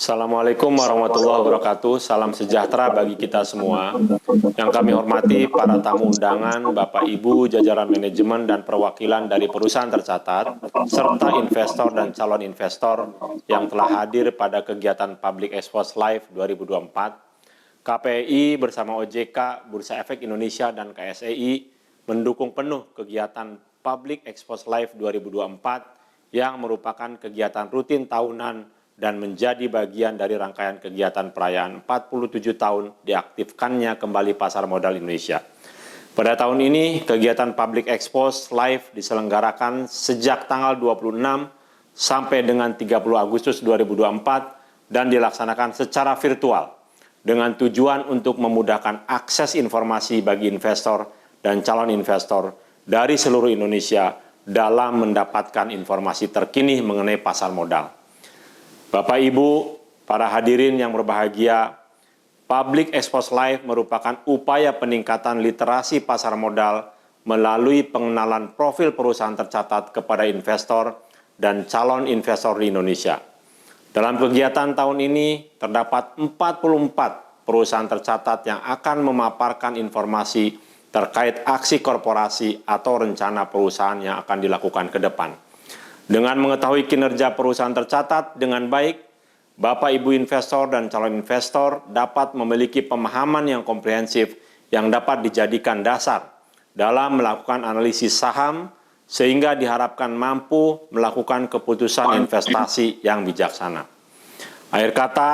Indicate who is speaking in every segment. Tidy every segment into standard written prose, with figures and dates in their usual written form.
Speaker 1: Assalamualaikum warahmatullahi wabarakatuh. Salam sejahtera bagi kita semua. Yang kami hormati para tamu undangan, Bapak Ibu, jajaran manajemen dan perwakilan dari perusahaan tercatat, serta investor dan calon investor yang telah hadir pada kegiatan Public Expose Live 2024. KPI bersama OJK, Bursa Efek Indonesia, dan KSEI mendukung penuh kegiatan Public Expose Live 2024 yang merupakan kegiatan rutin tahunan dan menjadi bagian dari rangkaian kegiatan perayaan 47 tahun diaktifkannya kembali pasar modal Indonesia. Pada tahun ini, kegiatan Public Expose Live diselenggarakan sejak tanggal 26 sampai dengan 30 Agustus 2024 dan dilaksanakan secara virtual dengan tujuan untuk memudahkan akses informasi bagi investor dan calon investor dari seluruh Indonesia dalam mendapatkan informasi terkini mengenai pasar modal. Bapak Ibu, para hadirin yang berbahagia, Public Expose Live merupakan upaya peningkatan literasi pasar modal melalui pengenalan profil perusahaan tercatat kepada investor dan calon investor di Indonesia. Dalam kegiatan tahun ini, terdapat 44 perusahaan tercatat yang akan memaparkan informasi terkait aksi korporasi atau rencana perusahaan yang akan dilakukan ke depan. Dengan mengetahui kinerja perusahaan tercatat dengan baik, Bapak Ibu investor dan calon investor dapat memiliki pemahaman yang komprehensif yang dapat dijadikan dasar dalam melakukan analisis saham sehingga diharapkan mampu melakukan keputusan investasi yang bijaksana. Akhir kata,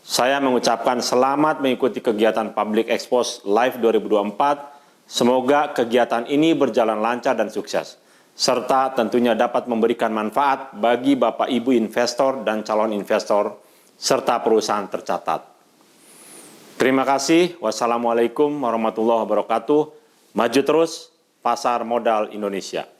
Speaker 1: saya mengucapkan selamat mengikuti kegiatan Public Expose Live 2024. Semoga kegiatan ini berjalan lancar dan sukses, serta tentunya dapat memberikan manfaat bagi Bapak Ibu investor dan calon investor, serta perusahaan tercatat. Terima kasih. Wassalamualaikum warahmatullahi wabarakatuh. Maju terus pasar modal Indonesia.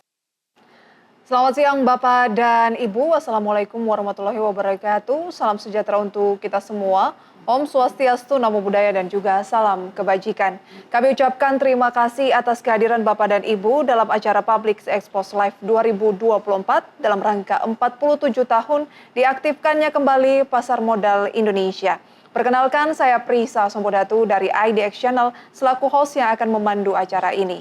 Speaker 2: Selamat siang Bapak dan Ibu. Wassalamualaikum warahmatullahi wabarakatuh. Salam sejahtera untuk kita semua. Om Swastiastu, Namo Buddhaya, dan juga salam kebajikan. Kami ucapkan terima kasih atas kehadiran Bapak dan Ibu dalam acara Public Expose Live 2024 dalam rangka 47 tahun diaktifkannya kembali pasar modal Indonesia. Perkenalkan, saya Prisa Sompodatu dari IDX Channel selaku host yang akan memandu acara ini.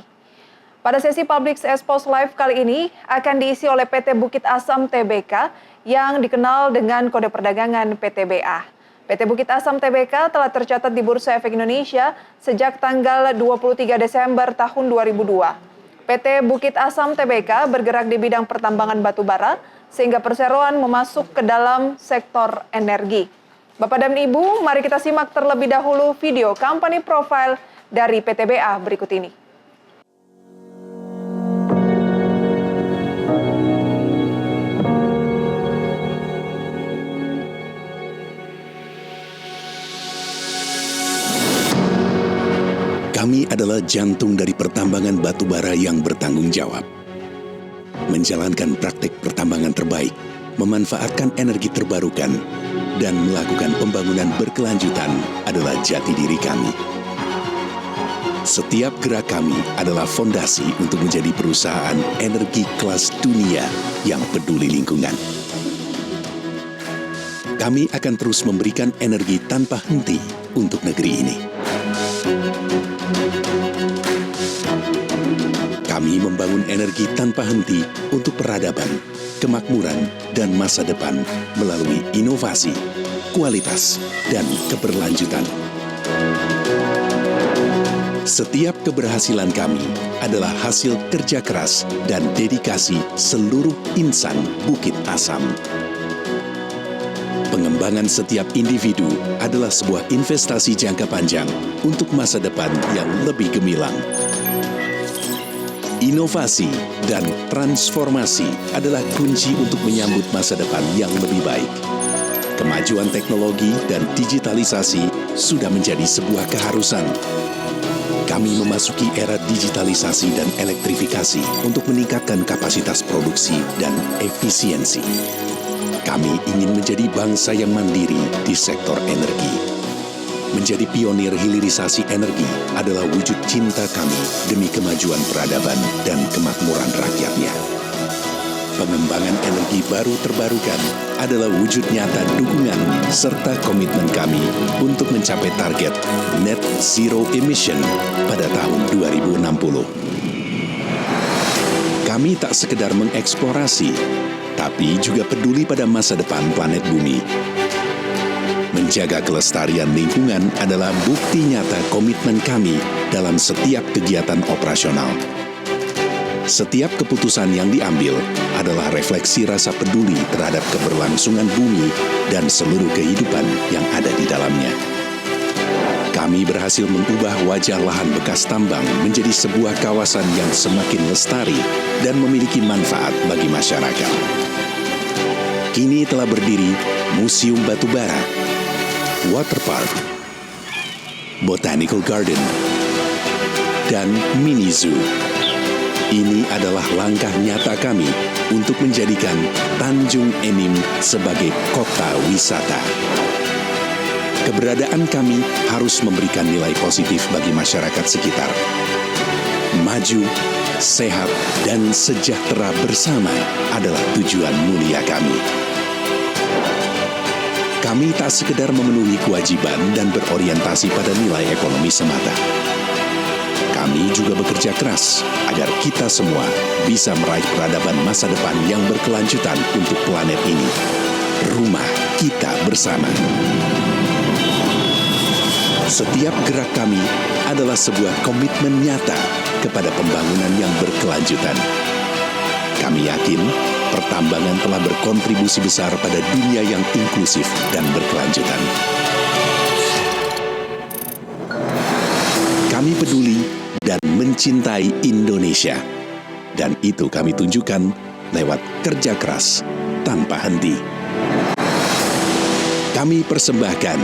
Speaker 2: Pada sesi Public Expose Live kali ini akan diisi oleh PT Bukit Asam Tbk yang dikenal dengan kode perdagangan PTBA. PT Bukit Asam Tbk telah tercatat di Bursa Efek Indonesia sejak tanggal 23 Desember tahun 2002. PT Bukit Asam Tbk bergerak di bidang pertambangan batu bara sehingga perseroan memasuk ke dalam sektor energi. Bapak dan Ibu, mari kita simak terlebih dahulu video company profile dari PTBA berikut ini.
Speaker 3: Kami adalah jantung dari pertambangan batu bara yang bertanggung jawab. Menjalankan praktek pertambangan terbaik, memanfaatkan energi terbarukan, dan melakukan pembangunan berkelanjutan adalah jati diri kami. Setiap gerak kami adalah fondasi untuk menjadi perusahaan energi kelas dunia yang peduli lingkungan. Kami akan terus memberikan energi tanpa henti untuk negeri ini. Kami membangun energi tanpa henti untuk peradaban, kemakmuran, dan masa depan melalui inovasi, kualitas, dan keberlanjutan. Setiap keberhasilan kami adalah hasil kerja keras dan dedikasi seluruh insan Bukit Asam. Pengembangan setiap individu adalah sebuah investasi jangka panjang untuk masa depan yang lebih gemilang. Inovasi dan transformasi adalah kunci untuk menyambut masa depan yang lebih baik. Kemajuan teknologi dan digitalisasi sudah menjadi sebuah keharusan. Kami memasuki era digitalisasi dan elektrifikasi untuk meningkatkan kapasitas produksi dan efisiensi. Kami ingin menjadi bangsa yang mandiri di sektor energi. Menjadi pionir hilirisasi energi adalah wujud cinta kami demi kemajuan peradaban dan kemakmuran rakyatnya. Pengembangan energi baru terbarukan adalah wujud nyata dukungan serta komitmen kami untuk mencapai target net zero emission pada tahun 2060. Kami tak sekedar mengeksplorasi, tapi juga peduli pada masa depan planet bumi. Menjaga kelestarian lingkungan adalah bukti nyata komitmen kami dalam setiap kegiatan operasional. Setiap keputusan yang diambil adalah refleksi rasa peduli terhadap keberlangsungan bumi dan seluruh kehidupan yang ada di dalamnya. Kami berhasil mengubah wajah lahan bekas tambang menjadi sebuah kawasan yang semakin lestari dan memiliki manfaat bagi masyarakat. Kini telah berdiri Museum Batubara, Water Park, Botanical Garden, dan Mini Zoo. Ini adalah langkah nyata kami untuk menjadikan Tanjung Enim sebagai kota wisata. Keberadaan kami harus memberikan nilai positif bagi masyarakat sekitar. Maju, sehat, dan sejahtera bersama adalah tujuan mulia kami. Kami tak sekedar memenuhi kewajiban dan berorientasi pada nilai ekonomi semata. Kami juga bekerja keras agar kita semua bisa meraih peradaban masa depan yang berkelanjutan untuk planet ini. Rumah kita bersama. Setiap gerak kami adalah sebuah komitmen nyata kepada pembangunan yang berkelanjutan. Kami yakin pertambangan telah berkontribusi besar pada dunia yang inklusif dan berkelanjutan. Kami peduli dan mencintai Indonesia. Dan itu kami tunjukkan lewat kerja keras tanpa henti. Kami persembahkan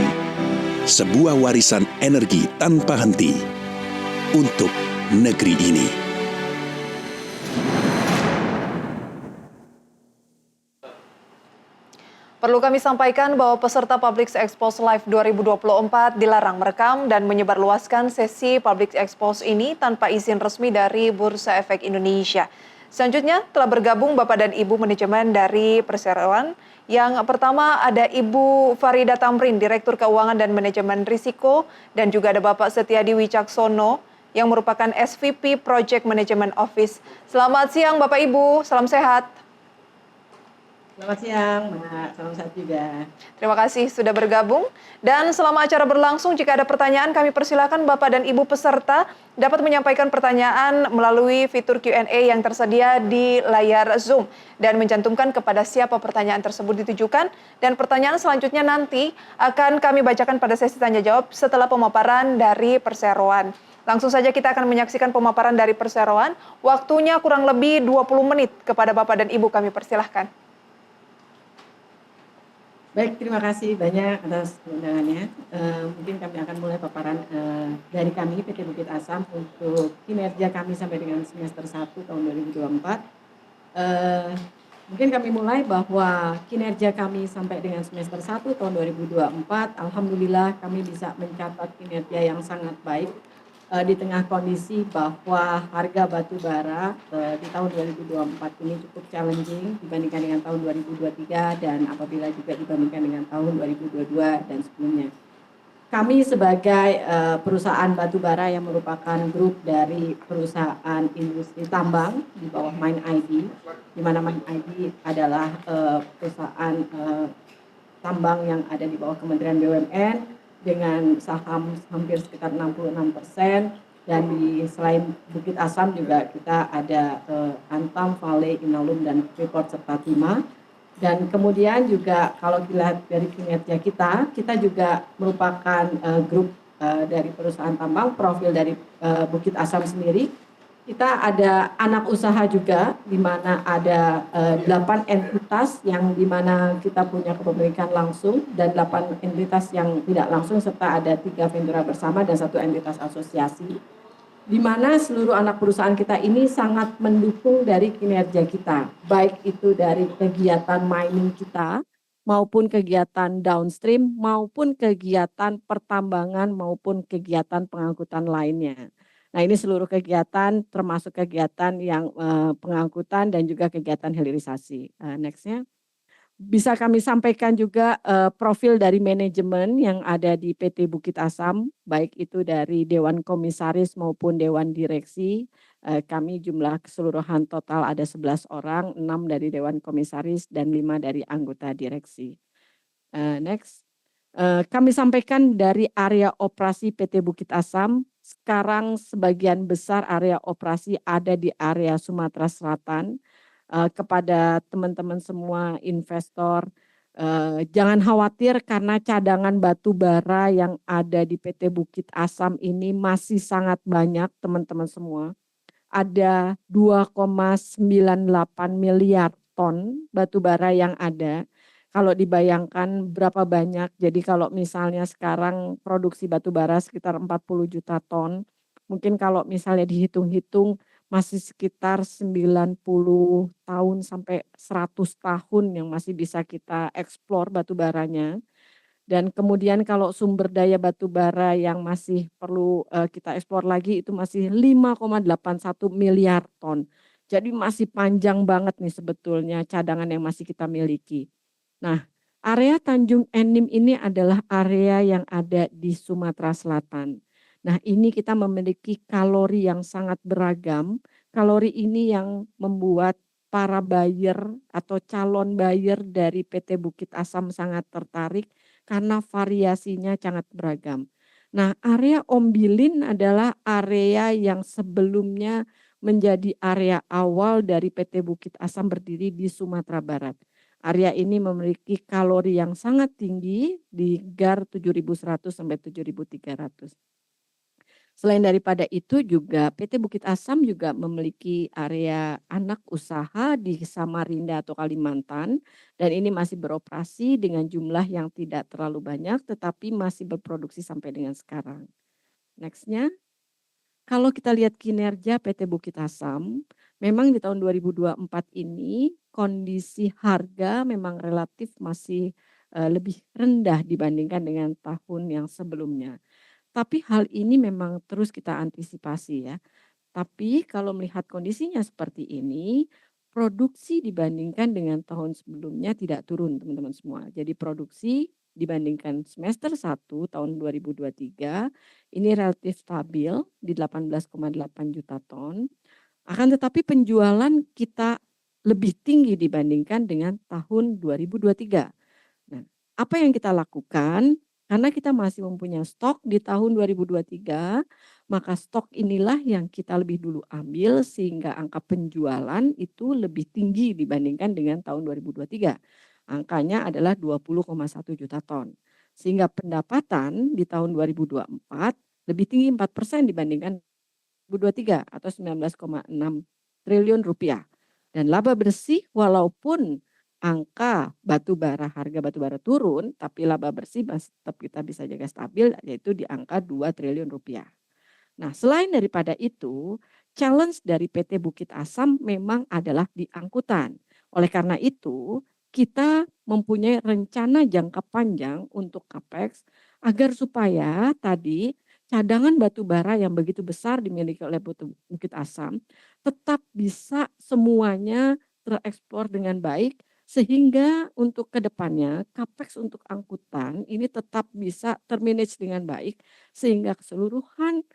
Speaker 3: sebuah warisan energi tanpa henti untuk negeri ini.
Speaker 2: Perlu kami sampaikan bahwa peserta Public Expose Live 2024 dilarang merekam dan menyebarluaskan sesi Public Expose ini tanpa izin resmi dari Bursa Efek Indonesia. Selanjutnya telah bergabung Bapak dan Ibu manajemen dari perseroan. Yang pertama ada Ibu Farida Tamrin, Direktur Keuangan dan Manajemen Risiko, dan juga ada Bapak Setiadi Wicaksono yang merupakan SVP Project Management Office. Selamat siang Bapak Ibu, salam sehat.
Speaker 4: Selamat siang, Mbak. Salam sehat juga.
Speaker 2: Terima kasih sudah bergabung. Dan selama acara berlangsung, jika ada pertanyaan, kami persilakan Bapak dan Ibu peserta dapat menyampaikan pertanyaan melalui fitur Q&A yang tersedia di layar Zoom dan mencantumkan kepada siapa pertanyaan tersebut ditujukan. Dan pertanyaan selanjutnya nanti akan kami bacakan pada sesi tanya jawab setelah pemaparan dari perseroan. Langsung saja kita akan menyaksikan pemaparan dari perseroan. Waktunya kurang lebih 20 menit. Kepada Bapak dan Ibu kami persilahkan.
Speaker 4: Baik, terima kasih banyak atas undangannya. Mungkin kami akan mulai paparan dari kami PT Bukit Asam untuk kinerja kami sampai dengan semester 1 tahun 2024. Mungkin kami mulai bahwa kinerja kami sampai dengan semester 1 tahun 2024, alhamdulillah kami bisa mencatat kinerja yang sangat baik di tengah kondisi bahwa harga batu bara di tahun 2024 ini cukup challenging dibandingkan dengan tahun 2023 dan apabila juga dibandingkan dengan tahun 2022 dan sebelumnya. Kami sebagai perusahaan batu bara yang merupakan grup dari perusahaan industri tambang di bawah Mine ID, di mana Mine ID adalah perusahaan tambang yang ada di bawah Kementerian BUMN, dengan saham hampir sekitar 66%, dan selain Bukit Asam juga kita ada Antam, Vale, Inalum, dan Freeport serta Timah. Dan kemudian juga kalau dilihat dari kinerja kita juga merupakan grup dari perusahaan tambang, profil dari Bukit Asam sendiri. Kita ada anak usaha juga, di mana ada 8 entitas yang di mana kita punya kepemilikan langsung dan 8 entitas yang tidak langsung, serta ada 3 ventura bersama dan 1 entitas asosiasi. Di mana seluruh anak perusahaan kita ini sangat mendukung dari kinerja kita, baik itu dari kegiatan mining kita, maupun kegiatan downstream, maupun kegiatan pertambangan, maupun kegiatan pengangkutan lainnya. Nah, ini seluruh kegiatan termasuk kegiatan yang pengangkutan dan juga kegiatan hilirisasi. Next-nya. Bisa kami sampaikan juga profil dari manajemen yang ada di PT Bukit Asam, baik itu dari Dewan Komisaris maupun Dewan Direksi. Kami jumlah keseluruhan total ada 11 orang, 6 dari Dewan Komisaris dan 5 dari anggota direksi. Next. Kami sampaikan dari area operasi PT Bukit Asam, sekarang sebagian besar area operasi ada di area Sumatera Selatan. Kepada teman-teman semua investor, jangan khawatir karena cadangan batu bara yang ada di PT Bukit Asam ini masih sangat banyak teman-teman semua. Ada 2,98 miliar ton batu bara yang ada. Kalau dibayangkan berapa banyak, jadi kalau misalnya sekarang produksi batu bara sekitar 40 juta ton, mungkin kalau misalnya dihitung-hitung masih sekitar 90 tahun sampai 100 tahun yang masih bisa kita eksplor batu baranya. Dan kemudian kalau sumber daya batu bara yang masih perlu kita eksplor lagi itu masih 5,81 miliar ton. Jadi masih panjang banget nih sebetulnya cadangan yang masih kita miliki. Nah, area Tanjung Enim ini adalah area yang ada di Sumatera Selatan. Nah, ini kita memiliki kalori yang sangat beragam. Kalori ini yang membuat para buyer atau calon buyer dari PT Bukit Asam sangat tertarik karena variasinya sangat beragam. Nah, area Ombilin adalah area yang sebelumnya menjadi area awal dari PT Bukit Asam berdiri di Sumatera Barat. Area ini memiliki kalori yang sangat tinggi di GAR 7.100 sampai 7.300. Selain daripada itu juga PT Bukit Asam juga memiliki area anak usaha di Samarinda atau Kalimantan dan ini masih beroperasi dengan jumlah yang tidak terlalu banyak tetapi masih berproduksi sampai dengan sekarang. Next-nya. Kalau kita lihat kinerja PT Bukit Asam, memang di tahun 2024 ini kondisi harga memang relatif masih lebih rendah dibandingkan dengan tahun yang sebelumnya. Tapi hal ini memang terus kita antisipasi ya. Tapi kalau melihat kondisinya seperti ini, produksi dibandingkan dengan tahun sebelumnya tidak turun teman-teman semua. Jadi produksi dibandingkan semester 1 tahun 2023 ini relatif stabil di 18,8 juta ton. Akan tetapi penjualan kita lebih tinggi dibandingkan dengan tahun 2023. Nah, apa yang kita lakukan? Karena kita masih mempunyai stok di tahun 2023, maka stok inilah yang kita lebih dulu ambil sehingga angka penjualan itu lebih tinggi dibandingkan dengan tahun 2023. Angkanya adalah 20,1 juta ton. Sehingga pendapatan di tahun 2024 lebih tinggi 4% dibandingkan 2023 atau 19,6 triliun rupiah. Dan laba bersih walaupun angka harga batu bara turun, tapi laba bersih tetap kita bisa jaga stabil yaitu di angka 2 triliun rupiah. Nah, selain daripada itu, challenge dari PT Bukit Asam memang adalah di angkutan. Oleh karena itu, kita mempunyai rencana jangka panjang untuk Capex agar supaya tadi cadangan batu bara yang begitu besar dimiliki oleh Bukit Asam tetap bisa semuanya tereksplor dengan baik sehingga untuk kedepannya Capex untuk angkutan ini tetap bisa termanage dengan baik sehingga keseluruhan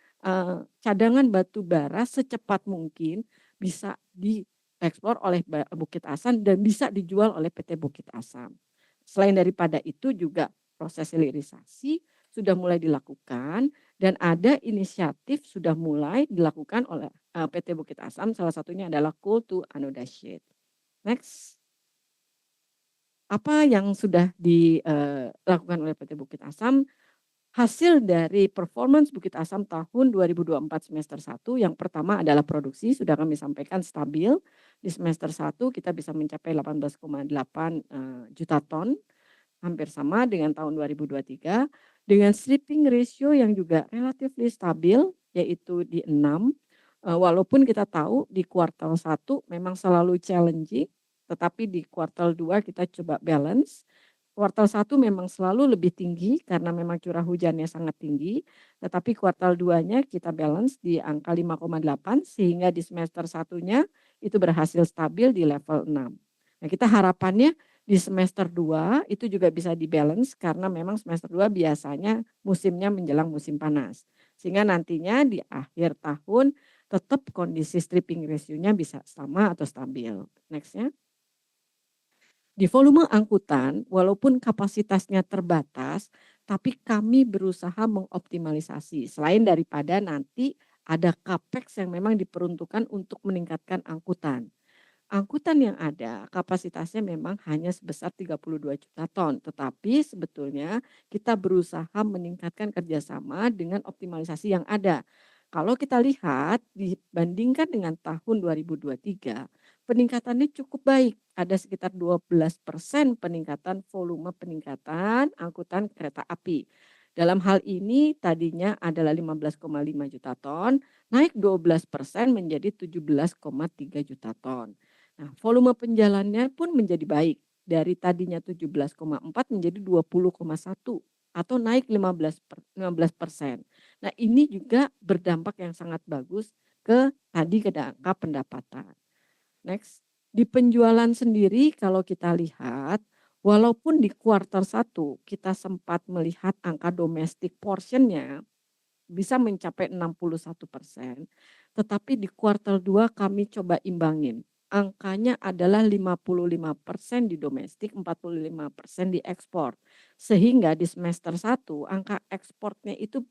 Speaker 4: cadangan batu bara secepat mungkin bisa diekspor oleh Bukit Asam dan bisa dijual oleh PT Bukit Asam. Selain daripada itu juga proses hilirisasi sudah mulai dilakukan dan ada inisiatif sudah mulai dilakukan oleh PT Bukit Asam, salah satunya adalah coal to anodized sheet. Next. Apa yang sudah dilakukan oleh PT Bukit Asam? Hasil dari performance Bukit Asam tahun 2024 semester 1 yang pertama adalah produksi sudah kami sampaikan stabil. Di semester 1 kita bisa mencapai 18,8 juta ton, hampir sama dengan tahun 2023 dengan stripping ratio yang juga relatif stabil yaitu di 6. Walaupun kita tahu di kuartal 1 memang selalu challenging, tetapi di kuartal 2 kita coba balance. kuartal 1 memang selalu lebih tinggi karena memang curah hujannya sangat tinggi, tetapi kuartal 2-nya kita balance di angka 5,8 sehingga di semester 1-nya itu berhasil stabil di level 6. Nah, kita harapannya di semester 2 itu juga bisa di-balance karena memang semester 2 biasanya musimnya menjelang musim panas. Sehingga nantinya di akhir tahun tetap kondisi stripping ratio-nya bisa sama atau stabil. Next-nya. Di volume angkutan, walaupun kapasitasnya terbatas, tapi kami berusaha mengoptimalisasi. Selain daripada nanti ada capex yang memang diperuntukkan untuk meningkatkan angkutan. Angkutan yang ada kapasitasnya memang hanya sebesar 32 juta ton, tetapi sebetulnya kita berusaha meningkatkan kerjasama dengan optimalisasi yang ada. Kalau kita lihat dibandingkan dengan tahun 2023, peningkatannya cukup baik. Ada sekitar 12% peningkatan volume peningkatan angkutan kereta api. Dalam hal ini tadinya adalah 15,5 juta ton, naik 12% menjadi 17,3 juta ton. Nah, volume penjalannya pun menjadi baik. Dari tadinya 17,4 menjadi 20,1 atau naik 15%. Nah, ini juga berdampak yang sangat bagus ke angka pendapatan. Next, di penjualan sendiri kalau kita lihat, walaupun di kuartal 1 kita sempat melihat angka domestic portion-nya bisa mencapai 61%, tetapi di kuartal 2 kami coba imbangin. Angkanya adalah 55% di domestik, 45% di ekspor. Sehingga di semester 1 angka ekspornya itu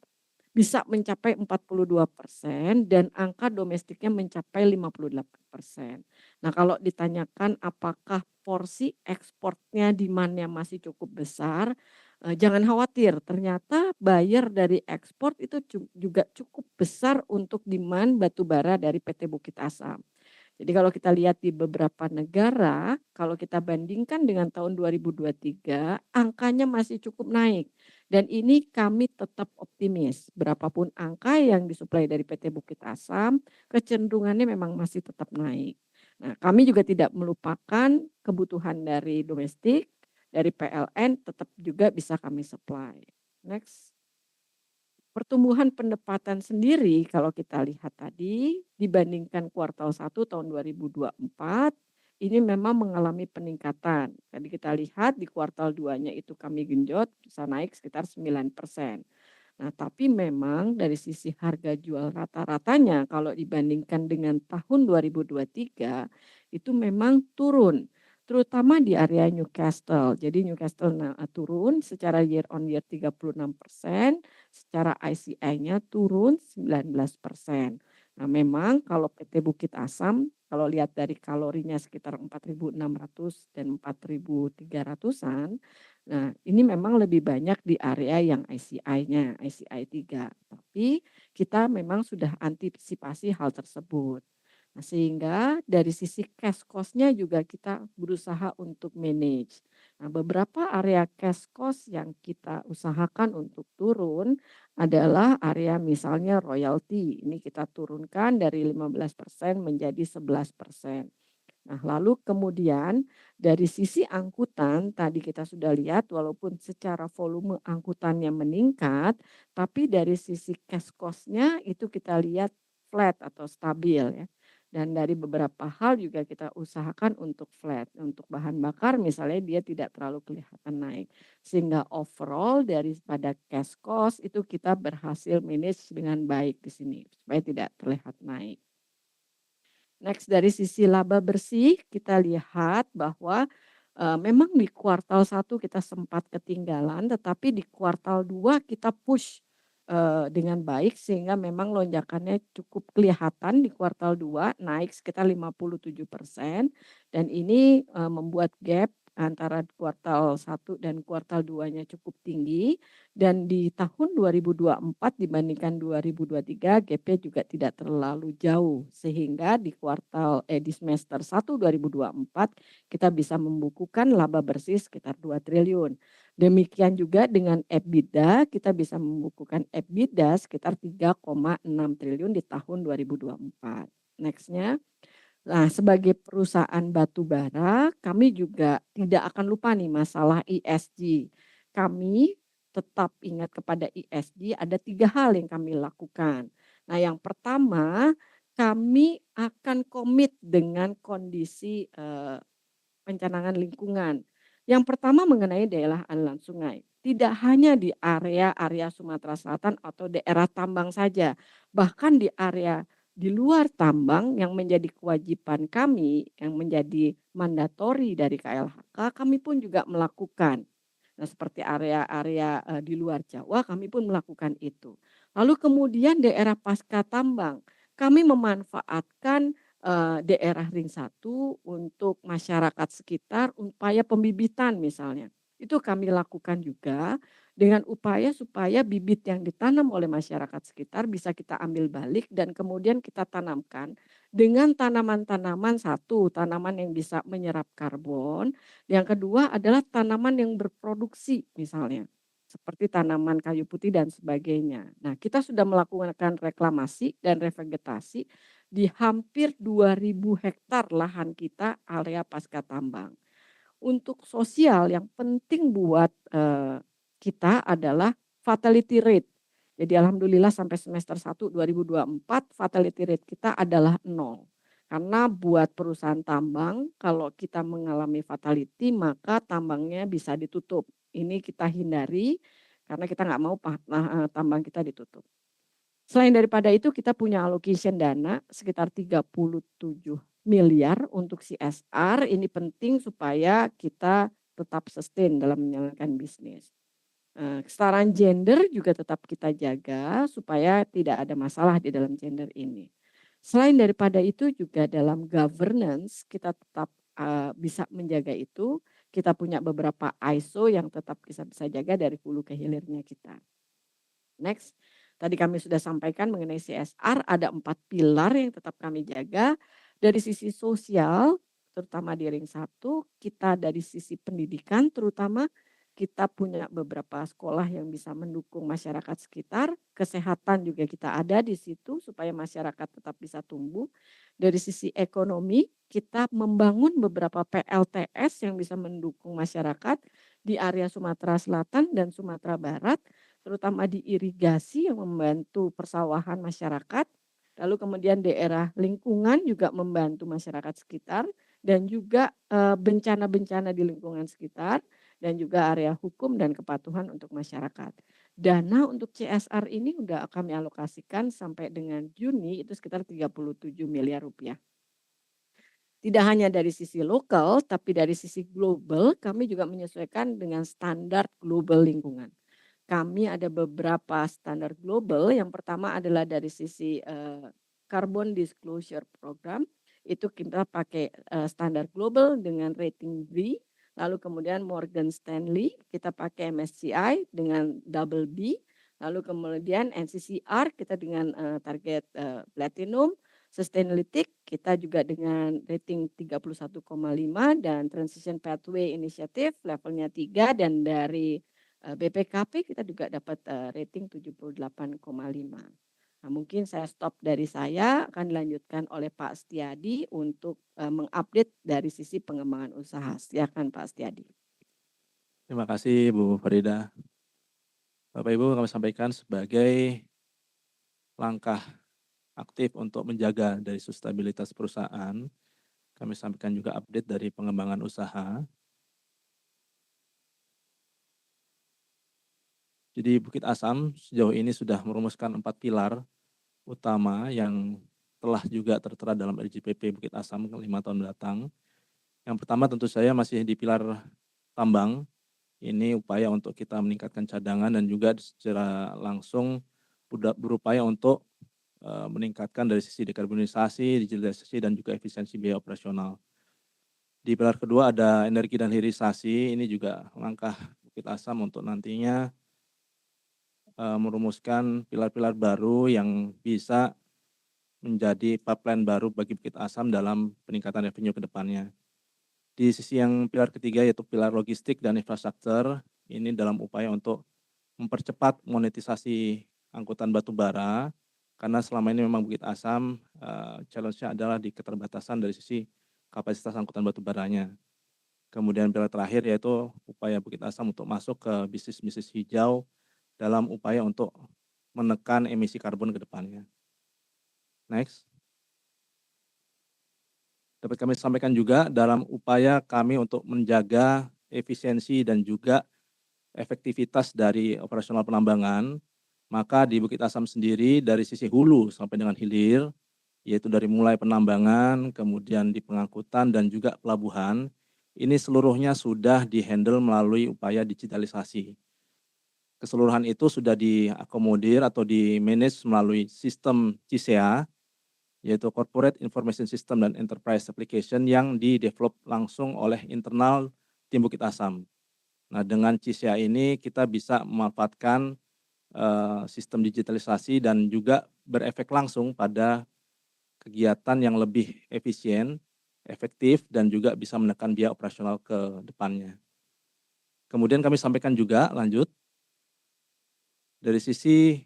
Speaker 4: bisa mencapai 42% dan angka domestiknya mencapai 58%. Nah, kalau ditanyakan apakah porsi ekspornya demand-nya masih cukup besar, jangan khawatir, ternyata buyer dari ekspor itu juga cukup besar untuk demand batubara dari PT Bukit Asam. Jadi kalau kita lihat di beberapa negara, kalau kita bandingkan dengan tahun 2023, angkanya masih cukup naik. Dan ini kami tetap optimis, berapapun angka yang disuplai dari PT Bukit Asam, kecenderungannya memang masih tetap naik. Nah, kami juga tidak melupakan kebutuhan dari domestik, dari PLN tetap juga bisa kami supply. Next. Pertumbuhan pendapatan sendiri kalau kita lihat tadi dibandingkan kuartal 1 tahun 2024 ini memang mengalami peningkatan. Tadi kita lihat di kuartal 2-nya itu kami genjot bisa naik sekitar 9%. Nah, tapi memang dari sisi harga jual rata-ratanya kalau dibandingkan dengan tahun 2023 itu memang turun. Terutama di area Newcastle. Jadi Newcastle turun secara year on year 36%, secara ICI-nya turun 19%. Nah, memang kalau PT Bukit Asam kalau lihat dari kalorinya sekitar 4.600 dan 4.300-an, nah ini memang lebih banyak di area yang ICI-nya, ICI 3. Tapi kita memang sudah antisipasi hal tersebut. Nah, sehingga dari sisi cash cost-nya juga kita berusaha untuk manage. Nah, beberapa area cash cost yang kita usahakan untuk turun adalah area misalnya royalti. Ini kita turunkan dari 15% menjadi 11%. Nah, lalu kemudian dari sisi angkutan tadi kita sudah lihat walaupun secara volume angkutannya meningkat, tapi dari sisi cash cost-nya itu kita lihat flat atau stabil ya. Dan dari beberapa hal juga kita usahakan untuk flat. Untuk bahan bakar misalnya dia tidak terlalu kelihatan naik. Sehingga overall daripada cash cost itu kita berhasil manage dengan baik di sini supaya tidak terlihat naik. Next dari sisi laba bersih kita lihat bahwa memang di kuartal 1 kita sempat ketinggalan tetapi di kuartal 2 kita push dengan baik sehingga memang lonjakannya cukup kelihatan di kuartal 2 naik sekitar 57% dan ini membuat gap antara kuartal 1 dan kuartal 2-nya cukup tinggi dan di tahun 2024 dibandingkan 2023 gap-nya juga tidak terlalu jauh sehingga di di semester 1 2024 kita bisa membukukan laba bersih sekitar 2 triliun. Demikian juga dengan EBITDA, kita bisa membukukan EBITDA sekitar 3,6 triliun di tahun 2024. Next-nya, Nah, sebagai perusahaan batu bara, kami juga tidak akan lupa nih masalah ESG. Kami tetap ingat kepada ESG, ada 3 hal yang kami lakukan. Nah, yang pertama, kami akan komit dengan kondisi, pencanangan lingkungan. Yang pertama mengenai daerah aliran sungai. Tidak hanya di area-area Sumatera Selatan atau daerah tambang saja, bahkan di area di luar tambang yang menjadi kewajiban kami, yang menjadi mandatori dari KLHK, kami pun juga melakukan. Nah, seperti area-area, di luar Jawa kami pun melakukan itu. Lalu kemudian daerah pasca tambang, kami memanfaatkan, daerah ring satu untuk masyarakat sekitar upaya pembibitan misalnya. Itu kami lakukan juga dengan upaya supaya bibit yang ditanam oleh masyarakat sekitar bisa kita ambil balik dan kemudian kita tanamkan dengan tanaman-tanaman, satu, tanaman yang bisa menyerap karbon, yang kedua adalah tanaman yang berproduksi misalnya, seperti tanaman kayu putih dan sebagainya. Nah, kita sudah melakukan reklamasi dan revegetasi di hampir 2.000 hektar lahan kita area pasca tambang. Untuk sosial yang penting buat, kita adalah fatality rate. Jadi alhamdulillah sampai semester 1 2024 fatality rate kita adalah 0. Karena buat perusahaan tambang kalau kita mengalami fatality maka tambangnya bisa ditutup. Ini kita hindari karena kita nggak mau tambang kita ditutup. Selain daripada itu kita punya allocation dana sekitar 37 miliar untuk CSR, ini penting supaya kita tetap sustain dalam menjalankan bisnis. Kesetaraan gender juga tetap kita jaga supaya tidak ada masalah di dalam gender ini. Selain daripada itu juga dalam governance kita tetap, bisa menjaga itu, kita punya beberapa ISO yang tetap bisa bisa jaga dari hulu ke hilirnya kita. Next, tadi kami sudah sampaikan mengenai CSR ada 4 pilar yang tetap kami jaga. Dari sisi sosial, terutama di ring 1, kita dari sisi pendidikan terutama kita punya beberapa sekolah yang bisa mendukung masyarakat sekitar, kesehatan juga kita ada di situ supaya masyarakat tetap bisa tumbuh. Dari sisi ekonomi, kita membangun beberapa PLTS yang bisa mendukung masyarakat di area Sumatera Selatan dan Sumatera Barat, terutama di irigasi yang membantu persawahan masyarakat, lalu kemudian daerah lingkungan juga membantu masyarakat sekitar, dan juga bencana-bencana di lingkungan sekitar, dan juga area hukum dan kepatuhan untuk masyarakat. Dana untuk CSR ini sudah kami alokasikan sampai dengan Juni itu sekitar 37 miliar rupiah. Tidak hanya dari sisi lokal, tapi dari sisi global kami juga menyesuaikan dengan standar global lingkungan. Kami ada beberapa standar global, yang pertama adalah dari sisi, Carbon Disclosure Program, itu kita pakai, standar global dengan rating B, lalu kemudian Morgan Stanley kita pakai MSCI dengan double B, lalu kemudian NCCR kita dengan, target, platinum, Sustainalytics kita juga dengan rating 31,5 dan Transition Pathway Initiative levelnya 3 dan dari BPKP kita juga dapat rating 78,5. Nah, mungkin saya stop dari saya, akan dilanjutkan oleh Pak Setiadi untuk mengupdate dari sisi pengembangan usaha. Silakan Pak Setiadi.
Speaker 5: Terima kasih Bu Farida. Bapak Ibu kami sampaikan sebagai langkah aktif untuk menjaga dari stabilitas perusahaan, kami sampaikan juga update dari pengembangan usaha. Jadi Bukit Asam sejauh ini sudah merumuskan 4 pilar utama yang telah juga tertera dalam RJPP Bukit Asam 5 tahun mendatang. Yang pertama tentu saya masih di pilar tambang. Ini upaya untuk kita meningkatkan cadangan dan juga secara langsung berupaya untuk meningkatkan dari sisi dekarbonisasi, digitalisasi, dan juga efisiensi biaya operasional. Di pilar kedua ada energi dan hilirisasi, ini juga langkah Bukit Asam untuk nantinya merumuskan pilar-pilar baru yang bisa menjadi pipeline baru bagi Bukit Asam dalam peningkatan revenue ke depannya. Di sisi yang pilar ketiga yaitu pilar logistik dan infrastruktur, ini dalam upaya untuk mempercepat monetisasi angkutan batu bara karena selama ini memang Bukit Asam challenge-nya adalah di keterbatasan dari sisi kapasitas angkutan batu baranya. Kemudian pilar terakhir yaitu upaya Bukit Asam untuk masuk ke bisnis-bisnis hijau dalam upaya untuk menekan emisi karbon ke depannya. Next. Dapat kami sampaikan juga dalam upaya kami untuk menjaga efisiensi dan juga efektivitas dari operasional penambangan, maka di Bukit Asam sendiri dari sisi hulu sampai dengan hilir, yaitu dari mulai penambangan, kemudian di pengangkutan dan juga pelabuhan, ini seluruhnya sudah dihandle melalui upaya digitalisasi. Keseluruhan itu sudah diakomodir atau di-manage melalui sistem CISEA, yaitu Corporate Information System dan Enterprise Application yang di-develop langsung oleh internal tim Bukit Asam. Nah, dengan CISEA ini kita bisa memanfaatkan sistem digitalisasi dan juga berefek langsung pada kegiatan yang lebih efisien, efektif, dan juga bisa menekan biaya operasional ke depannya. Kemudian kami sampaikan juga lanjut, dari sisi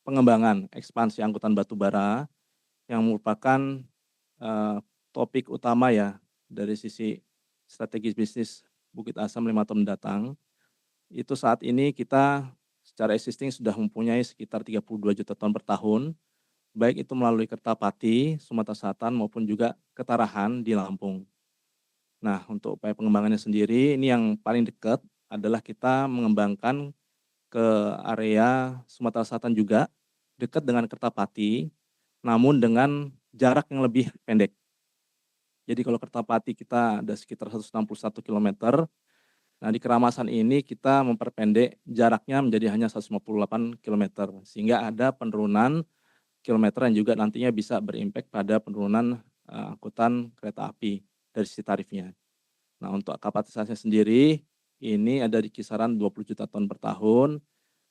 Speaker 5: pengembangan ekspansi angkutan batu bara yang merupakan topik utama ya dari sisi strategi bisnis Bukit Asam 5 tahun mendatang, itu saat ini kita secara existing sudah mempunyai sekitar 32 juta ton per tahun, baik itu melalui Kertapati, Sumatera Selatan maupun juga Ketarahan di Lampung. Nah, untuk upaya pengembangannya sendiri, ini yang paling dekat adalah kita mengembangkan ke area Sumatera Selatan juga, dekat dengan Kertapati, namun dengan jarak yang lebih pendek. Jadi kalau Kertapati kita ada sekitar 161 km, nah di Keramasan ini kita memperpendek jaraknya menjadi hanya 158 km, sehingga ada penurunan kilometer yang juga nantinya bisa berimpact pada penurunan angkutan kereta api dari sisi tarifnya. Nah, untuk kapasitasnya sendiri ini ada di kisaran 20 juta ton per tahun,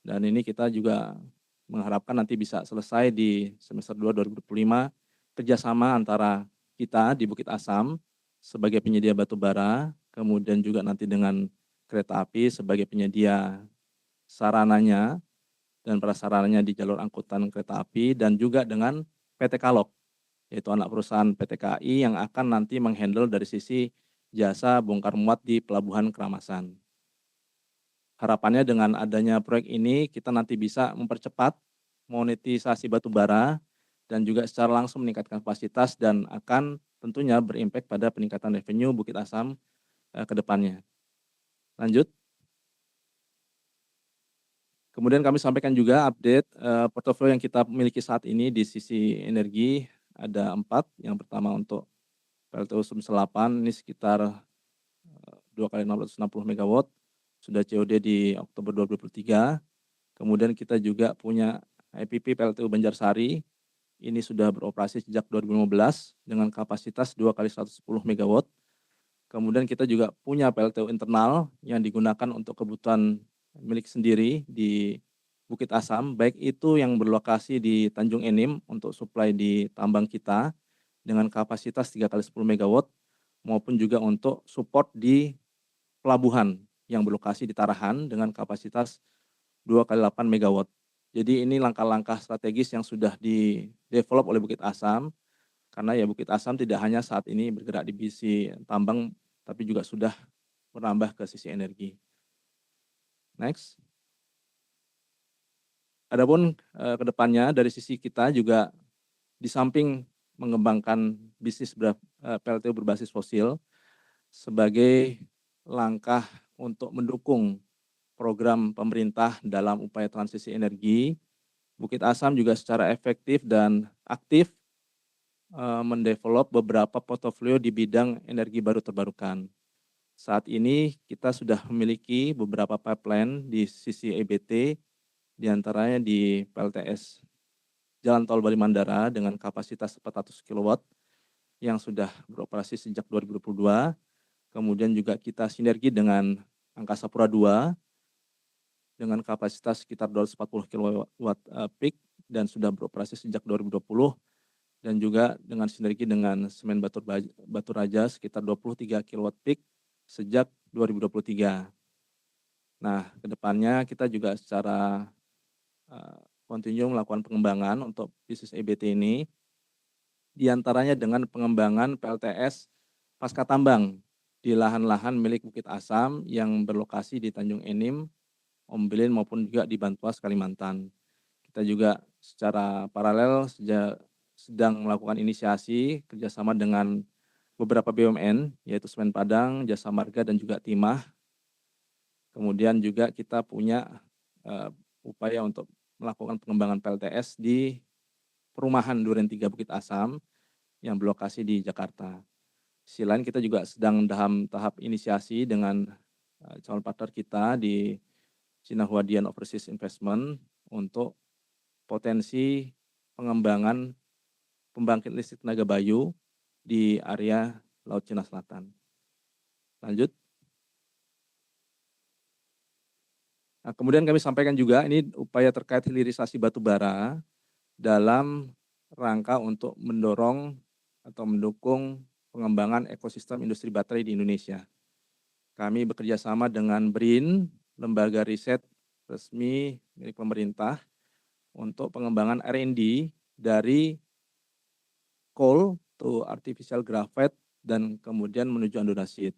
Speaker 5: dan ini kita juga mengharapkan nanti bisa selesai di semester 2 2025 kerjasama antara kita di Bukit Asam sebagai penyedia batu bara, kemudian juga nanti dengan kereta api sebagai penyedia sarananya dan prasarananya di jalur angkutan kereta api, dan juga dengan PT Kalok, yaitu anak perusahaan PT KAI yang akan nanti menghandle dari sisi jasa bongkar muat di Pelabuhan Keramasan. Harapannya dengan adanya proyek ini kita nanti bisa mempercepat monetisasi batu bara dan juga secara langsung meningkatkan kapasitas dan akan tentunya berimpact pada peningkatan revenue Bukit Asam ke depannya. Lanjut. Kemudian kami sampaikan juga update portofolio yang kita miliki saat ini di sisi energi ada 4. Yang pertama untuk PLTU Sumsel 8 ini sekitar 2 kali 660 MW, sudah COD di Oktober 2023. Kemudian kita juga punya IPP PLTU Banjarsari, ini sudah beroperasi sejak 2015 dengan kapasitas 2 kali 110 MW. Kemudian kita juga punya PLTU internal yang digunakan untuk kebutuhan milik sendiri di Bukit Asam, baik itu yang berlokasi di Tanjung Enim untuk suplai di tambang kita dengan kapasitas 3 kali 10 MW, maupun juga untuk support di pelabuhan yang berlokasi di Tarahan dengan kapasitas 2 kali 8 MW. Jadi ini langkah-langkah strategis yang sudah di-develop oleh Bukit Asam, karena ya Bukit Asam tidak hanya saat ini bergerak di sisi tambang, tapi juga sudah menambah ke sisi energi. Next. Adapun ke depannya dari sisi kita juga di samping mengembangkan bisnis PLTU berbasis fosil sebagai langkah untuk mendukung program pemerintah dalam upaya transisi energi, Bukit Asam juga secara efektif dan aktif mendevelop beberapa portofolio di bidang energi baru terbarukan. Saat ini kita sudah memiliki beberapa pipeline di sisi EBT, diantaranya di PLTS Jalan Tol Bali Mandara dengan kapasitas 400 kW yang sudah beroperasi sejak 2022. Kemudian juga kita sinergi dengan Angkasa Pura II dengan kapasitas sekitar 240 kW peak dan sudah beroperasi sejak 2020, dan juga dengan sinergi dengan Semen Batu Raja sekitar 23 kW peak sejak 2023. Nah, kedepannya kita juga secara continue melakukan pengembangan untuk bisnis EBT ini, di antaranya dengan pengembangan PLTS pasca tambang di lahan-lahan milik Bukit Asam yang berlokasi di Tanjung Enim, Ombilin maupun juga di Bantuas, Kalimantan. Kita juga secara paralel sedang melakukan inisiasi kerjasama dengan beberapa BUMN, yaitu Semen Padang, Jasa Marga, dan juga Timah. Kemudian juga kita punya upaya untuk melakukan pengembangan PLTS di perumahan Duren 3 Bukit Asam yang berlokasi di Jakarta. Sisi lain kita juga sedang dalam tahap inisiasi dengan calon partner kita di China Huadian Overseas Investment untuk potensi pengembangan pembangkit listrik tenaga bayu di area Laut Cina Selatan. Lanjut. Nah, kemudian kami sampaikan juga ini upaya terkait hilirisasi batu bara dalam rangka untuk mendorong atau mendukung pengembangan ekosistem industri baterai di Indonesia. Kami bekerja sama dengan BRIN, lembaga riset resmi milik pemerintah, untuk pengembangan R&D dari coal to artificial graphite dan kemudian menuju andodasit.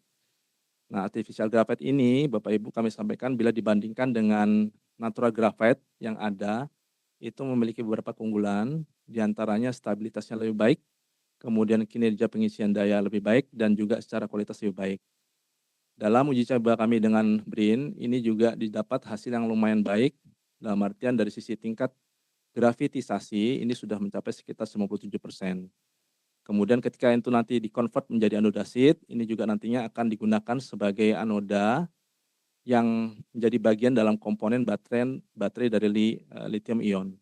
Speaker 5: Nah, artificial graphite ini, Bapak Ibu kami sampaikan bila dibandingkan dengan natural graphite yang ada, itu memiliki beberapa keunggulan, diantaranya stabilitasnya lebih baik, kemudian kinerja pengisian daya lebih baik, dan juga secara kualitas lebih baik. Dalam uji coba kami dengan BRIN, ini juga didapat hasil yang lumayan baik, dalam artian dari sisi tingkat gravitisasi, ini sudah mencapai sekitar 97%. Kemudian ketika itu nanti di-convert menjadi anodasit, ini juga nantinya akan digunakan sebagai anoda yang menjadi bagian dalam komponen baterai dari lithium ion.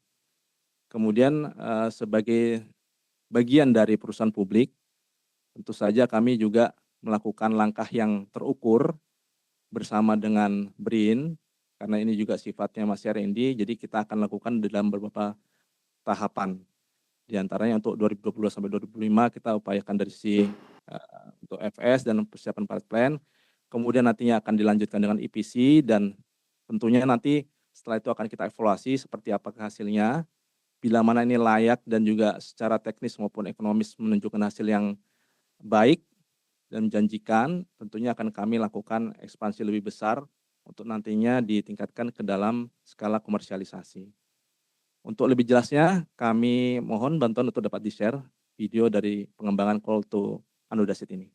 Speaker 5: Kemudian sebagai bagian dari perusahaan publik, tentu saja kami juga melakukan langkah yang terukur bersama dengan BRIN, karena ini juga sifatnya masih R&D, jadi kita akan lakukan dalam beberapa tahapan. Di antaranya untuk 2020 sampai 2025 kita upayakan dari sisi untuk FS dan persiapan pilot plan. Kemudian nantinya akan dilanjutkan dengan EPC dan tentunya nanti setelah itu akan kita evaluasi seperti apakah hasilnya. Bila mana ini layak dan juga secara teknis maupun ekonomis menunjukkan hasil yang baik dan menjanjikan, tentunya akan kami lakukan ekspansi lebih besar untuk nantinya ditingkatkan ke dalam skala komersialisasi. Untuk lebih jelasnya, kami mohon bantuan untuk dapat di-share video dari pengembangan coal to anodasit ini.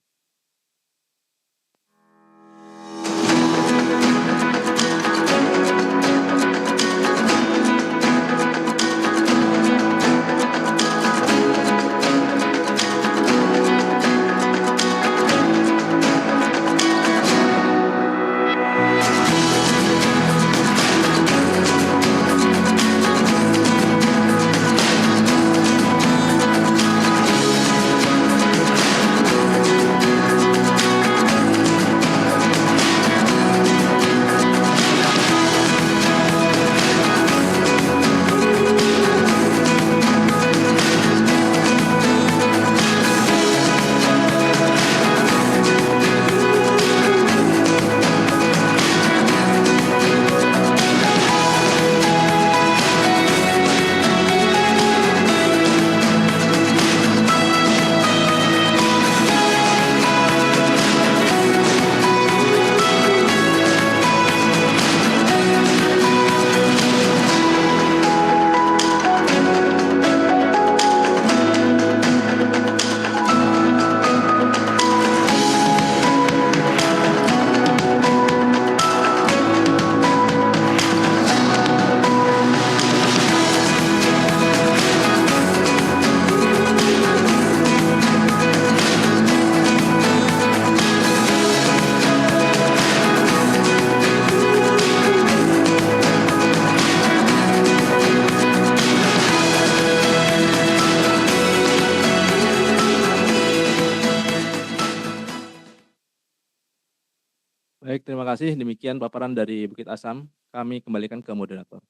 Speaker 5: Baik, terima kasih. Demikian paparan dari Bukit Asam. Kami kembalikan ke moderator.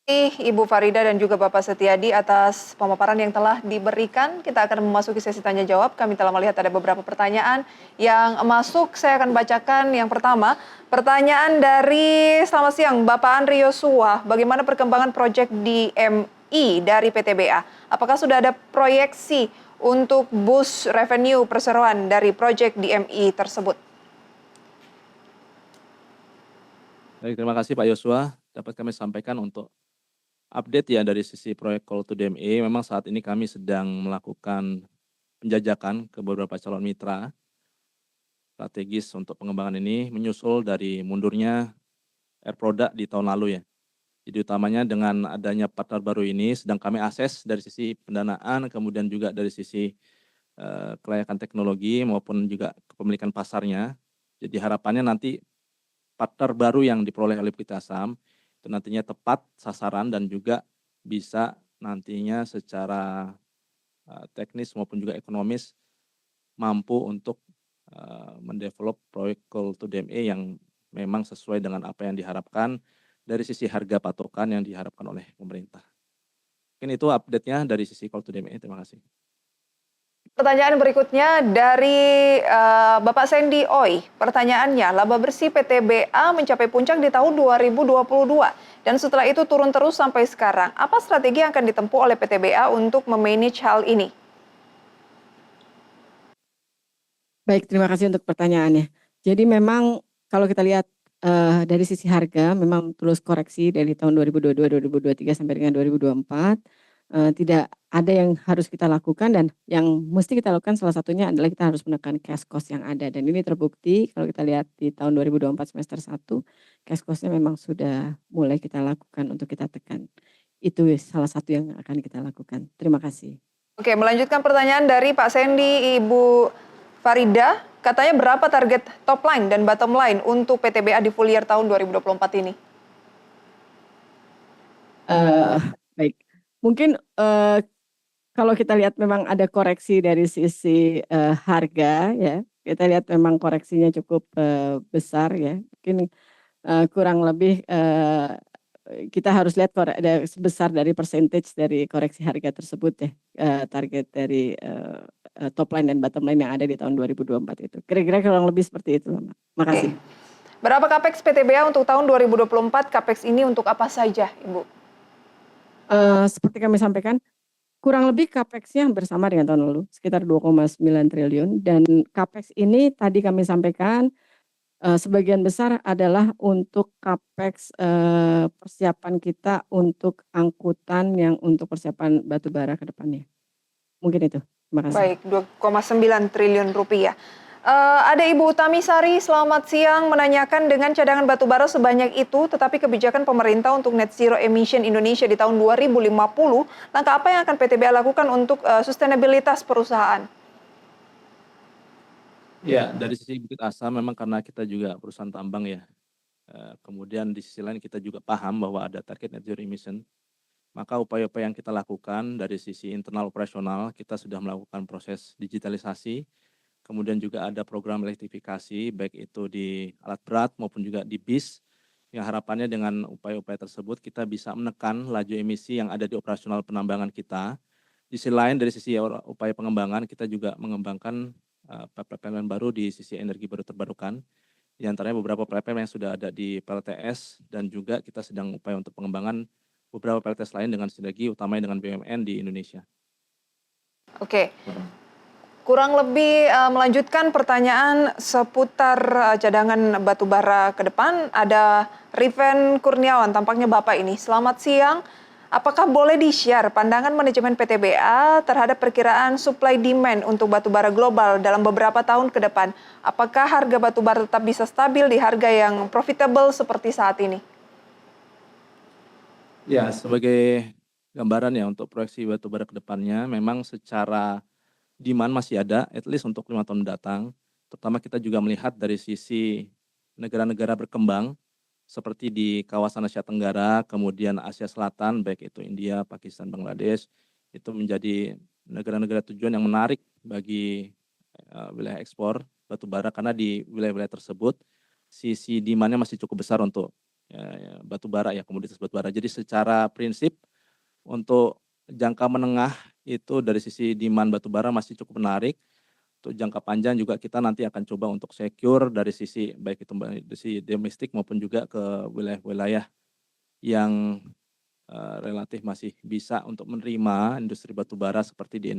Speaker 2: Ibu Farida dan juga Bapak Setiadi atas pemaparan yang telah diberikan. Kita akan memasuki sesi tanya jawab. Kami telah melihat ada beberapa pertanyaan yang masuk. Saya akan bacakan yang pertama. Pertanyaan dari selamat siang Bapak Andri Yosua. Bagaimana perkembangan proyek DMI dari PTBA? Apakah sudah ada proyeksi untuk boost revenue perseroan dari proyek DMI tersebut?
Speaker 5: Baik, terima kasih Pak Yosua. Dapat kami sampaikan untuk update ya dari sisi proyek Call to DME. Memang saat ini kami sedang melakukan penjajakan ke beberapa calon mitra strategis untuk pengembangan ini, menyusul dari mundurnya Air Product di tahun lalu ya. Jadi utamanya dengan adanya partner baru ini sedang kami akses dari sisi pendanaan, kemudian juga dari sisi kelayakan teknologi maupun juga kepemilikan pasarnya. Jadi harapannya nanti partner baru yang diperoleh oleh Bukit Asam itu nantinya tepat sasaran dan juga bisa nantinya secara teknis maupun juga ekonomis mampu untuk mendevelop proyek Call to DME yang memang sesuai dengan apa yang diharapkan dari sisi harga patokan yang diharapkan oleh pemerintah. Mungkin itu update-nya dari sisi Call to DME. Terima kasih.
Speaker 2: Pertanyaan berikutnya dari Bapak Sandy Oi. Pertanyaannya, laba bersih PTBA mencapai puncak di tahun 2022 dan setelah itu turun terus sampai sekarang. Apa strategi yang akan ditempuh oleh PTBA untuk memanage hal ini?
Speaker 4: Baik, terima kasih untuk pertanyaannya. Jadi memang kalau kita lihat dari sisi harga memang terus koreksi dari tahun 2022, 2023 sampai dengan 2024. Tidak ada yang harus kita lakukan dan yang mesti kita lakukan salah satunya adalah kita harus menekan cash cost yang ada dan ini terbukti kalau kita lihat di tahun 2024 semester 1 cash cost-nya memang sudah mulai kita lakukan untuk kita tekan. Itu salah satu yang akan kita lakukan. Terima kasih.
Speaker 2: Oke, melanjutkan pertanyaan dari Pak Sandy, Ibu Farida. Katanya berapa target top line dan bottom line untuk PTBA di full year tahun 2024 ini?
Speaker 4: Baik, mungkin kalau kita lihat memang ada koreksi dari sisi harga ya, kita lihat memang koreksinya cukup besar ya, mungkin kurang lebih kita harus lihat ada sebesar dari percentage dari koreksi harga tersebut ya, target dari top line dan bottom line yang ada di tahun 2024 itu. Kira-kira kurang lebih seperti itu, Mbak. Makasih.
Speaker 2: Berapa capex PTBA untuk tahun 2024? Capex ini untuk apa saja, Ibu?
Speaker 4: Seperti kami sampaikan, kurang lebih capex-nya hampir sama dengan tahun lalu, sekitar 2,9 triliun dan capex ini tadi kami sampaikan sebagian besar adalah untuk capex persiapan kita untuk angkutan yang untuk persiapan batubara ke depannya. Mungkin itu. Terima kasih.
Speaker 2: Baik, 2,9 triliun rupiah. Ada Ibu Utami Sari, selamat siang, menanyakan dengan cadangan batubara sebanyak itu, tetapi kebijakan pemerintah untuk net zero emission Indonesia di tahun 2050, langkah apa yang akan PTBA lakukan untuk sustainabilitas perusahaan?
Speaker 5: Ya, dari sisi Bukit Asam memang karena kita juga perusahaan tambang ya. Kemudian di sisi lain kita juga paham bahwa ada target net zero emission. Maka upaya-upaya yang kita lakukan dari sisi internal operasional, kita sudah melakukan proses digitalisasi, kemudian juga ada program elektrifikasi, baik itu di alat berat maupun juga di bis, yang harapannya dengan upaya-upaya tersebut kita bisa menekan laju emisi yang ada di operasional penambangan kita. Di sisi lain dari sisi upaya pengembangan, kita juga mengembangkan pipeline baru di sisi energi baru terbarukan, di antaranya beberapa pipeline yang sudah ada di PLTS, dan juga kita sedang upaya untuk pengembangan beberapa PLTS lain dengan sinergi utamanya dengan BUMN di Indonesia.
Speaker 2: Oke, kurang lebih melanjutkan pertanyaan seputar cadangan batubara ke depan, ada Riven Kurniawan, tampaknya Bapak ini. Selamat siang, apakah boleh di-share pandangan manajemen PTBA terhadap perkiraan supply demand untuk batubara global dalam beberapa tahun ke depan? Apakah harga batubara tetap bisa stabil di harga yang profitable seperti saat ini?
Speaker 5: Ya, sebagai gambaran ya untuk proyeksi batubara ke depannya, memang secara demand masih ada, at least untuk 5 tahun mendatang. Terutama kita juga melihat dari sisi negara-negara berkembang, seperti di kawasan Asia Tenggara, kemudian Asia Selatan, baik itu India, Pakistan, Bangladesh, itu menjadi negara-negara tujuan yang menarik bagi wilayah ekspor batubara, karena di wilayah-wilayah tersebut, sisi demand-nya masih cukup besar untuk batu bara ya, komoditas batu bara. Jadi secara prinsip untuk jangka menengah itu dari sisi demand batu bara masih cukup menarik. Untuk jangka panjang juga kita nanti akan coba untuk secure dari sisi baik itu dari sisi domestik maupun juga ke wilayah-wilayah yang relatif masih bisa untuk menerima industri batu bara seperti di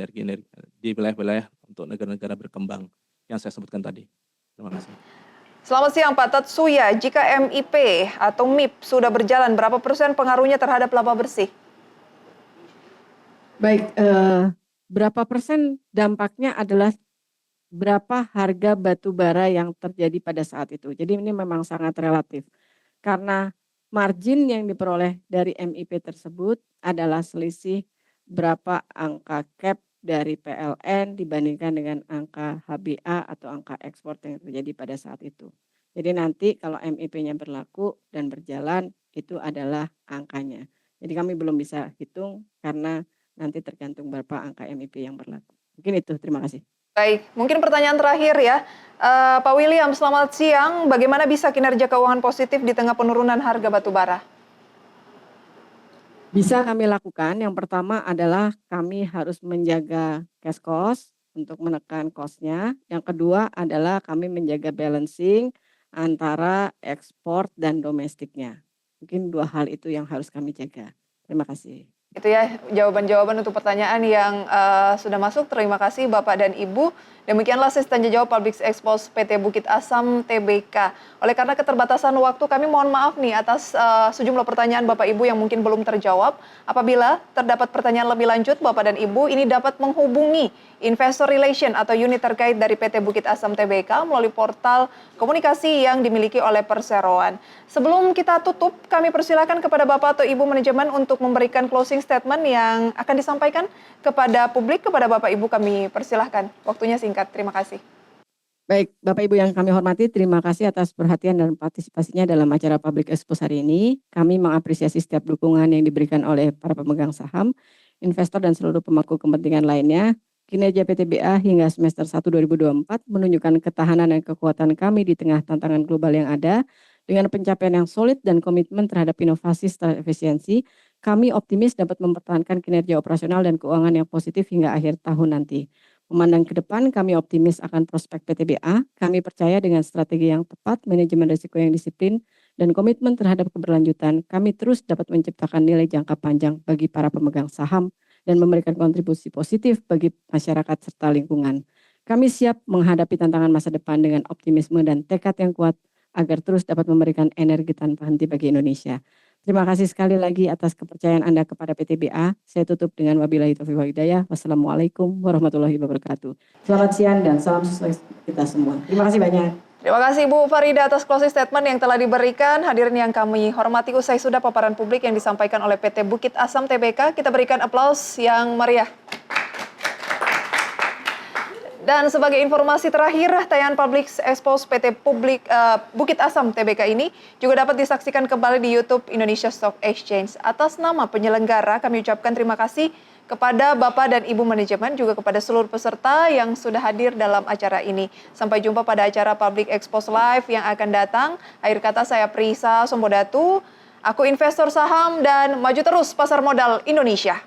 Speaker 5: di wilayah-wilayah untuk negara-negara berkembang yang saya sebutkan tadi. Terima kasih.
Speaker 2: Selamat siang Pak Tatsuya, jika MIP atau MIP sudah berjalan, berapa persen pengaruhnya terhadap laba bersih?
Speaker 4: Baik, berapa persen dampaknya adalah berapa harga batu bara yang terjadi pada saat itu. Jadi ini memang sangat relatif. Karena margin yang diperoleh dari MIP tersebut adalah selisih berapa angka cap dari PLN dibandingkan dengan angka HBA atau angka ekspor yang terjadi pada saat itu. Jadi nanti kalau MIP-nya berlaku dan berjalan itu adalah angkanya. Jadi kami belum bisa hitung karena nanti tergantung berapa angka MIP yang berlaku. Mungkin itu, terima kasih.
Speaker 2: Baik, mungkin pertanyaan terakhir ya. Pak William, selamat siang. Bagaimana bisa kinerja keuangan positif di tengah penurunan harga batu bara?
Speaker 4: Bisa kami lakukan, yang pertama adalah kami harus menjaga cash cost untuk menekan cost-nya. Yang kedua adalah kami menjaga balancing antara ekspor dan domestiknya. Mungkin dua hal itu yang harus kami jaga. Terima kasih.
Speaker 2: Itu ya jawaban-jawaban untuk pertanyaan yang sudah masuk. Terima kasih Bapak dan Ibu. Demikianlah sesi tanya jawab Public Expose PT Bukit Asam Tbk. Oleh karena keterbatasan waktu, kami mohon maaf nih atas sejumlah pertanyaan Bapak Ibu yang mungkin belum terjawab. Apabila terdapat pertanyaan lebih lanjut, Bapak dan Ibu ini dapat menghubungi Investor Relation atau unit terkait dari PT Bukit Asam Tbk melalui portal komunikasi yang dimiliki oleh Perseroan. Sebelum kita tutup, kami persilakan kepada Bapak atau Ibu manajemen untuk memberikan closing statement yang akan disampaikan kepada publik. Kepada Bapak Ibu kami persilahkan. Waktunya singkat. Terima kasih.
Speaker 4: Baik, Bapak Ibu yang kami hormati, terima kasih atas perhatian dan partisipasinya dalam acara Public Expose hari ini. Kami mengapresiasi setiap dukungan yang diberikan oleh para pemegang saham, investor dan seluruh pemangku kepentingan lainnya. Kinerja PTBA hingga semester 1 2024 menunjukkan ketahanan dan kekuatan kami di tengah tantangan global yang ada. Dengan pencapaian yang solid dan komitmen terhadap inovasi serta efisiensi, kami optimis dapat mempertahankan kinerja operasional dan keuangan yang positif hingga akhir tahun nanti. Memandang ke depan, kami optimis akan prospek PTBA. Kami percaya dengan strategi yang tepat, manajemen risiko yang disiplin, dan komitmen terhadap keberlanjutan, kami terus dapat menciptakan nilai jangka panjang bagi para pemegang saham dan memberikan kontribusi positif bagi masyarakat serta lingkungan. Kami siap menghadapi tantangan masa depan dengan optimisme dan tekad yang kuat agar terus dapat memberikan energi tanpa henti bagi Indonesia. Terima kasih sekali lagi atas kepercayaan Anda kepada PTBA. Saya tutup dengan wabillahi taufiq wal hidayah. Wassalamualaikum warahmatullahi wabarakatuh. Selamat siang dan salam sukses kita semua. Terima kasih banyak.
Speaker 2: Terima kasih Bu Farida atas closing statement yang telah diberikan. Hadirin yang kami hormati, usai sudah paparan publik yang disampaikan oleh PT Bukit Asam Tbk. Kita berikan aplaus yang meriah. Dan sebagai informasi terakhir, tayangan Public Expose PT Bukit Asam Tbk ini juga dapat disaksikan kembali di YouTube Indonesia Stock Exchange. Atas nama penyelenggara, kami ucapkan terima kasih kepada Bapak dan Ibu manajemen, juga kepada seluruh peserta yang sudah hadir dalam acara ini. Sampai jumpa pada acara Public Expose Live yang akan datang. Akhir kata saya Prisa Sombodatu, aku investor saham dan maju terus pasar modal Indonesia.